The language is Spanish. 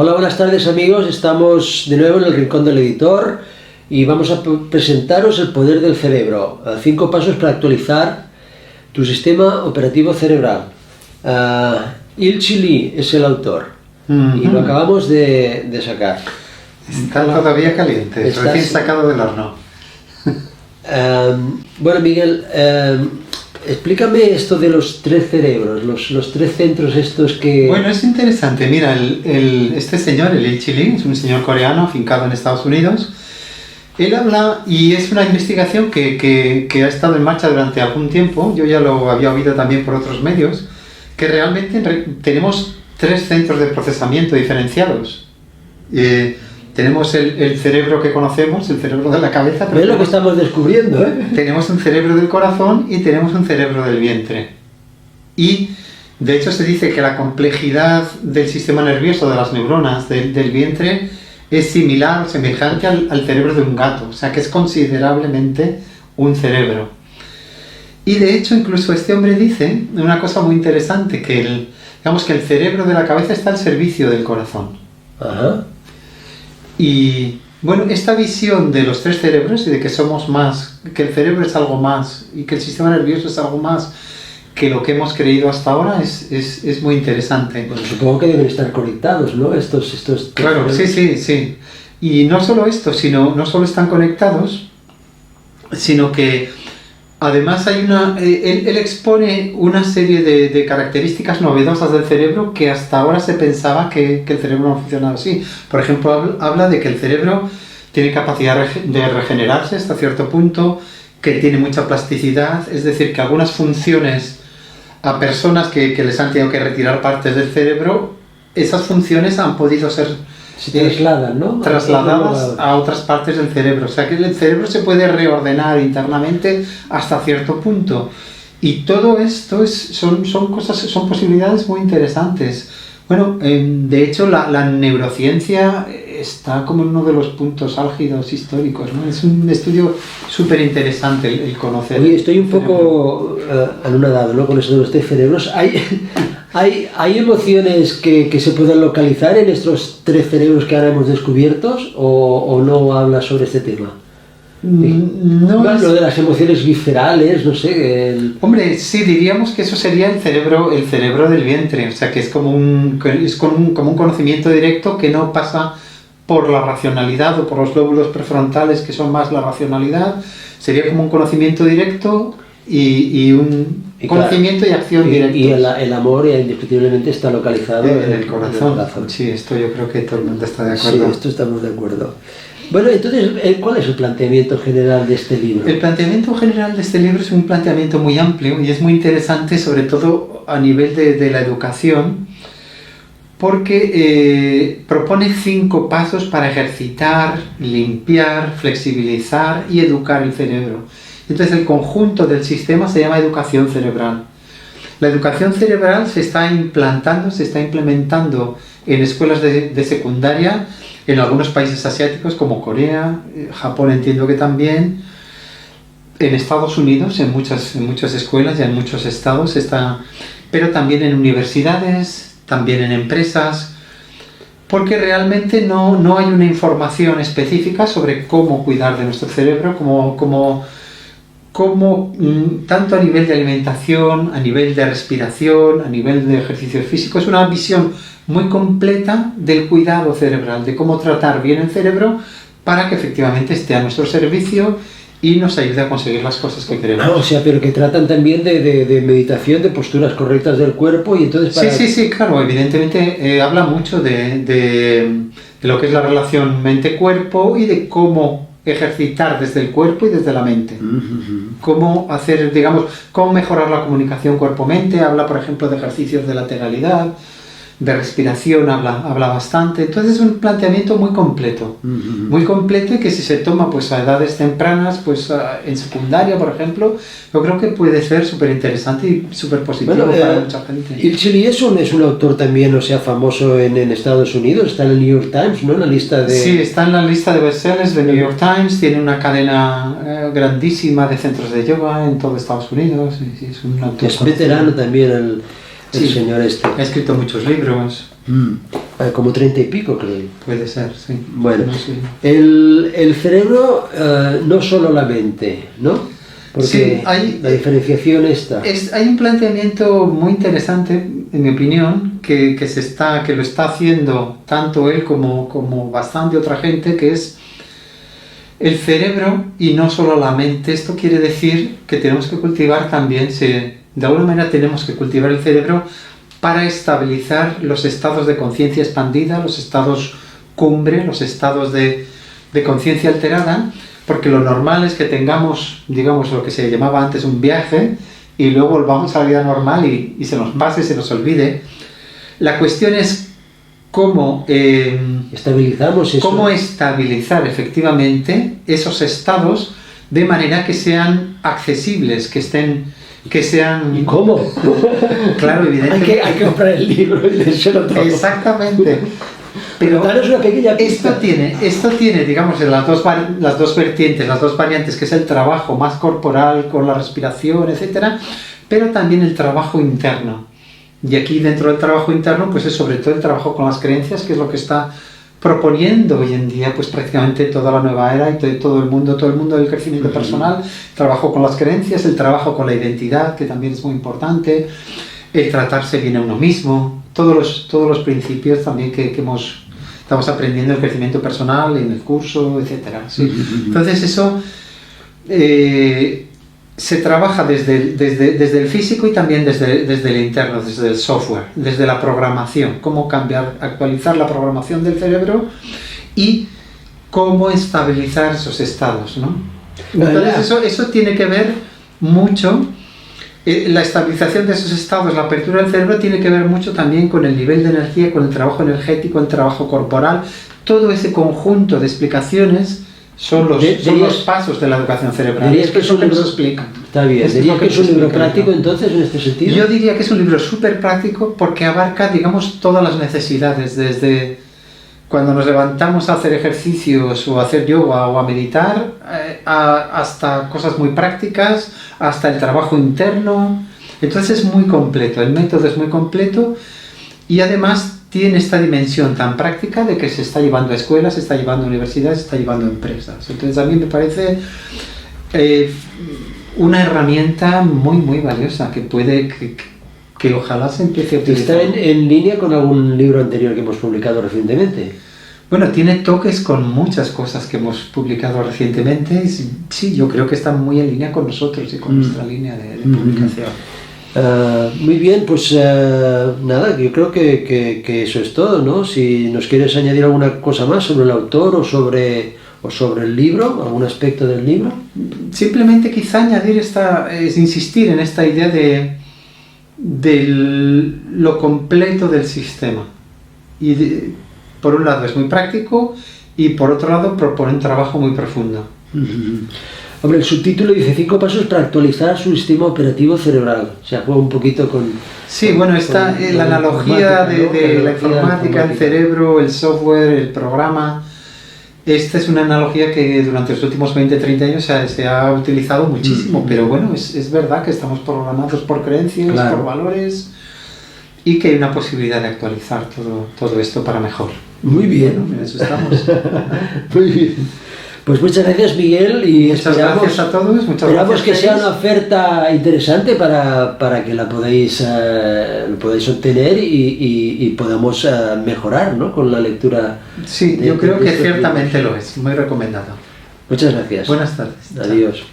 Hola, buenas tardes amigos, estamos de nuevo en el Rincón del Editor y vamos a presentaros el poder del cerebro, 5 pasos para actualizar tu sistema operativo cerebral. Ilchi Lee es el autor y lo acabamos de sacar. Está todavía caliente, recién sacado del horno. Bueno, Miguel, explícame esto de los 3 cerebros, los 3 centros estos que... Bueno, es interesante. Mira, este señor, el Ilchi Lee, es un señor coreano afincado en Estados Unidos. Él habla, y es una investigación que ha estado en marcha durante algún tiempo, yo ya lo había oído también por otros medios, que realmente tenemos 3 centros de procesamiento diferenciados. Tenemos el cerebro que conocemos, el cerebro de la cabeza. Pero es lo que estamos descubriendo, ¿eh? Tenemos un cerebro del corazón y tenemos un cerebro del vientre. Y de hecho se dice que la complejidad del sistema nervioso de las neuronas del vientre es similar o semejante al cerebro de un gato, o sea que es considerablemente un cerebro. Y de hecho incluso este hombre dice una cosa muy interesante, que el cerebro de la cabeza está al servicio del corazón. Ajá. Y bueno, esta visión de los 3 cerebros y de que somos más, que el cerebro es algo más y que el sistema nervioso es algo más que lo que hemos creído hasta ahora es muy interesante. Bueno, supongo que deben estar conectados, ¿no? Estos Claro, sí. Y no solo esto, no solo están conectados, sino que además hay él expone una serie de características novedosas del cerebro que hasta ahora se pensaba que el cerebro no funcionaba así. Por ejemplo, habla de que el cerebro tiene capacidad de regenerarse hasta cierto punto, que tiene mucha plasticidad, es decir, que algunas funciones a personas que les han tenido que retirar partes del cerebro, esas funciones han podido ser trasladadas a otras partes del cerebro. O sea que el cerebro se puede reordenar internamente hasta cierto punto. Y todo esto son posibilidades muy interesantes. Bueno, de hecho la neurociencia está como en uno de los puntos álgidos históricos, ¿no? Es un estudio súper interesante el conocer. Oye, estoy un poco anonadado, ¿no? Con eso de los 3 cerebros. ¿Hay emociones que se puedan localizar en estos 3 cerebros que ahora hemos descubierto o no habla sobre este tema? No, lo de las emociones viscerales, no sé. Hombre, sí, diríamos que eso sería el cerebro del vientre, o sea que es como un conocimiento directo que no pasa por la racionalidad o por los lóbulos prefrontales, que son más la racionalidad. Sería como un conocimiento directo y un conocimiento y acción directos. Y el amor indiscutiblemente está localizado en el corazón. Sí, esto yo creo que todo el mundo está de acuerdo. Sí, esto estamos de acuerdo. Bueno, entonces, ¿cuál es el planteamiento general de este libro? El planteamiento general de este libro es un planteamiento muy amplio y es muy interesante, sobre todo a nivel de la educación, porque propone 5 pasos para ejercitar, limpiar, flexibilizar y educar el cerebro. Entonces el conjunto del sistema se llama educación cerebral. La educación cerebral se está implementando en escuelas de secundaria en algunos países asiáticos como Corea, Japón entiendo que también, en Estados Unidos en muchas escuelas y en muchos estados pero también en universidades, también en empresas, porque realmente no hay una información específica sobre cómo cuidar de nuestro cerebro, tanto a nivel de alimentación, a nivel de respiración, a nivel de ejercicios físicos. Es una visión muy completa del cuidado cerebral, de cómo tratar bien el cerebro para que efectivamente esté a nuestro servicio y nos ayude a conseguir las cosas que queremos. O sea, pero que tratan también de meditación, de posturas correctas del cuerpo y entonces para... Sí, claro, evidentemente habla mucho de lo que es la relación mente-cuerpo y de cómo ejercitar desde el cuerpo y desde la mente. Cómo mejorar la comunicación cuerpo-mente. Habla, por ejemplo, de ejercicios de lateralidad, de respiración, habla bastante. Entonces es un planteamiento muy completo. Muy completo, y que si se toma pues a edades tempranas, pues en secundaria, por ejemplo, yo creo que puede ser súper interesante y súper positivo para mucha gente. Ilchi Lee es un autor también, o sea, famoso en Estados Unidos, está en el New York Times, ¿no? En la lista de... Sí, está en la lista de bestsellers de New York Times, tiene una cadena grandísima de centros de yoga en todo Estados Unidos. Es un autor es veterano también el Sí. señor este. Ha escrito muchos libros. Como 30 y pico, creo. Puede ser, sí. Bueno, No sé. el cerebro no solo la mente, ¿no? Porque Sí, hay- la diferenciación está. Hay un planteamiento muy interesante, en mi opinión, que lo está haciendo tanto él como bastante otra gente, que es el cerebro y no solo la mente. Esto quiere decir que tenemos que cultivar también, de alguna manera tenemos que cultivar el cerebro para estabilizar los estados de conciencia expandida, los estados cumbre, los estados de conciencia alterada, porque lo normal es que tengamos, digamos, lo que se llamaba antes un viaje y luego volvamos a la vida normal y se nos pase, se nos olvide. La cuestión es cómo, Estabilizamos eso. cómo estabilizar efectivamente esos estados de manera que sean accesibles, que sean... ¿Y cómo? Claro, evidentemente. hay que comprar el libro y leérselo todo. Exactamente. Pero danos una pequeña pista. Esto tiene, digamos, las dos vertientes, las dos variantes, que es el trabajo más corporal con la respiración, etcétera, pero también el trabajo interno. Y aquí dentro del trabajo interno, pues es sobre todo el trabajo con las creencias, que es lo que está proponiendo hoy en día, pues prácticamente toda la nueva era y todo el mundo del crecimiento personal, trabajo con las creencias, el trabajo con la identidad, que también es muy importante, el tratarse bien a uno mismo, todos los principios también que estamos aprendiendo en el crecimiento personal, en el curso, etcétera. ¿Sí? Entonces eso se trabaja desde el físico y también desde el interno, desde el software, desde la programación, cómo actualizar la programación del cerebro y cómo estabilizar esos estados, ¿no? Entonces eso tiene que ver mucho, la estabilización de esos estados, la apertura del cerebro tiene que ver mucho también con el nivel de energía, con el trabajo energético, el trabajo corporal, todo ese conjunto de explicaciones son los pasos de la educación cerebral. ¿Dirías que es un libro? Nos explica. Está bien. ¿Dirías que es un libro práctico entonces en este sentido? Yo diría que es un libro súper práctico porque abarca, digamos, todas las necesidades, desde cuando nos levantamos a hacer ejercicios o a hacer yoga o a meditar, hasta cosas muy prácticas, hasta el trabajo interno. Entonces es muy completo, el método es muy completo y además tiene esta dimensión tan práctica de que se está llevando a escuelas, se está llevando a universidades, se está llevando a empresas. Entonces a mí me parece una herramienta muy, muy valiosa que ojalá se empiece a utilizar. ¿Está en línea con algún libro anterior que hemos publicado recientemente? Bueno, tiene toques con muchas cosas que hemos publicado recientemente. Sí, yo creo que está muy en línea con nosotros y con nuestra línea de publicación. Muy bien, pues nada, yo creo que eso es todo, ¿no? Si nos quieres añadir alguna cosa más sobre el autor o sobre el libro, algún aspecto del libro. Simplemente quizá añadir insistir en esta idea de lo completo del sistema. Y por un lado es muy práctico y por otro lado propone un trabajo muy profundo. Hombre, el subtítulo dice 5 pasos para actualizar su sistema operativo cerebral. O sea, juega un poquito con... Sí, bueno, está la analogía de la informática, el cerebro, el software, el programa. Esta es una analogía que durante los últimos 20-30 años se ha utilizado muchísimo, pero bueno, es verdad que estamos programados por creencias, por valores y que hay una posibilidad de actualizar todo esto para mejor. Muy bien. Bueno, en eso estamos. Muy bien. Pues muchas gracias, Miguel, y muchas gracias a todos. Esperamos que sea una oferta interesante para que la podáis obtener y podamos mejorar, ¿no?, con la lectura. Sí, yo creo que ciertamente lo es. Muy recomendado. Muchas gracias. Buenas tardes. Adiós.